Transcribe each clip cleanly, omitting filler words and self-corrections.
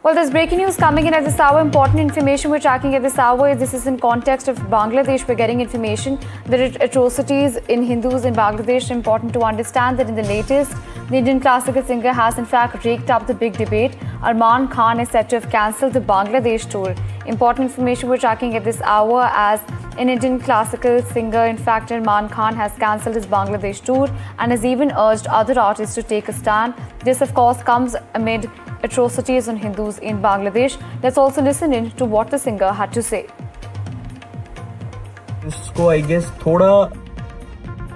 Well, there's breaking news coming in at this hour. Important information we're tracking at this hour. This is in context of Bangladesh. We're getting information that atrocities in Hindus in Bangladesh. Important to understand that in the latest, the Indian classical singer has in fact raked up the big debate. Arman Khan is said to have cancelled the Bangladesh tour. Important information we're tracking at this hour as an Indian classical singer, in fact, Arman Khan has cancelled his Bangladesh tour and has even urged other artists to take a stand. This, of course, comes amid atrocities on Hindus in Bangladesh. Let's also listen in to what the singer had to say. इसको I guess थोड़ा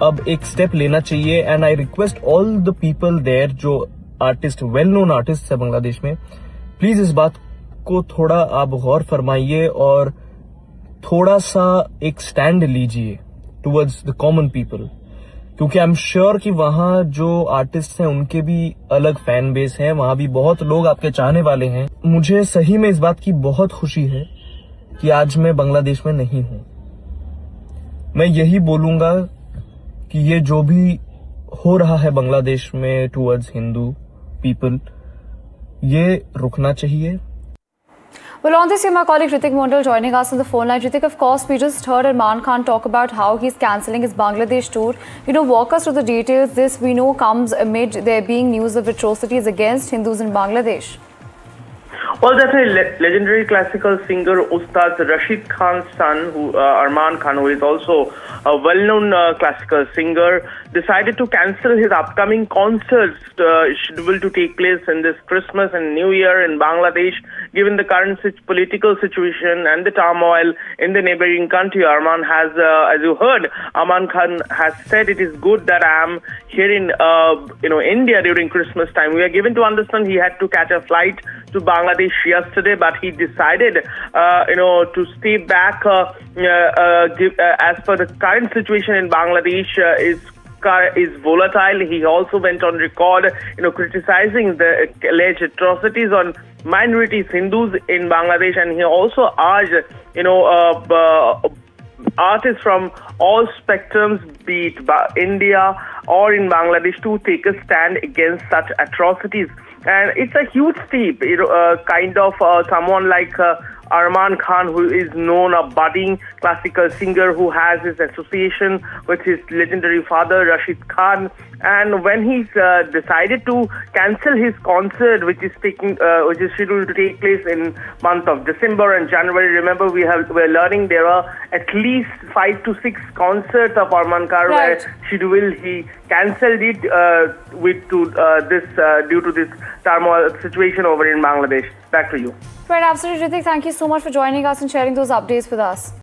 अब एक step लेना चाहिए and I request all the people there जो artist well known artist है बांग्लादेश में, please इस बात को थोड़ा आप गौर फरमाइए और थोड़ा सा एक स्टैंड लीजिए टुवर्ड्स द कॉमन पीपल, क्योंकि आई एम श्योर कि वहां जो आर्टिस्ट हैं उनके भी अलग फैन बेस है, वहां भी बहुत लोग आपके चाहने वाले हैं. मुझे सही में इस बात की बहुत खुशी है कि आज मैं बांग्लादेश में नहीं हूं. मैं यही बोलूंगा कि ये जो भी हो रहा है बांग्लादेश में टुवर्ड्स हिंदू पीपल, ये रुकना चाहिए. Well, on this, my colleague Ritik Mondal joining us on the phone line. Ritik, of course, we just heard Arman Khan talk about how he's cancelling his Bangladesh tour. Walk us through the details. This, we know, comes amid there being news of atrocities against Hindus in Bangladesh. Well, definitely, legendary classical singer Ustad Rashid Khan's son, Arman Khan, who is also a well-known classical singer, decided to cancel his upcoming concerts scheduled to take place in this Christmas and New Year in Bangladesh, given the current political situation and the turmoil in the neighboring country. Arman has, as you heard, Arman Khan has said it is good that I am here in India during Christmas time. We are given to understand he had to catch a flight to Bangladesh yesterday, but he decided, to stay back. As per the current situation in Bangladesh, is volatile. He also went on record, criticizing the alleged atrocities on minorities, Hindus in Bangladesh, and he also urged, artists from all spectrums, be it India or in Bangladesh, to take a stand against such atrocities. And it's a huge step, someone like Arman Khan, who is known a budding classical singer who has his association with his legendary father Rashid Khan. And when he's decided to cancel his concert, which is scheduled to take place in month of December and January. Remember, we're learning there are at least 5 to 6 concerts of Arman Khan where he cancelled it due to this turmoil situation over in Bangladesh. Back to you. Right, absolutely, Ritik. Thank you so much for joining us and sharing those updates with us.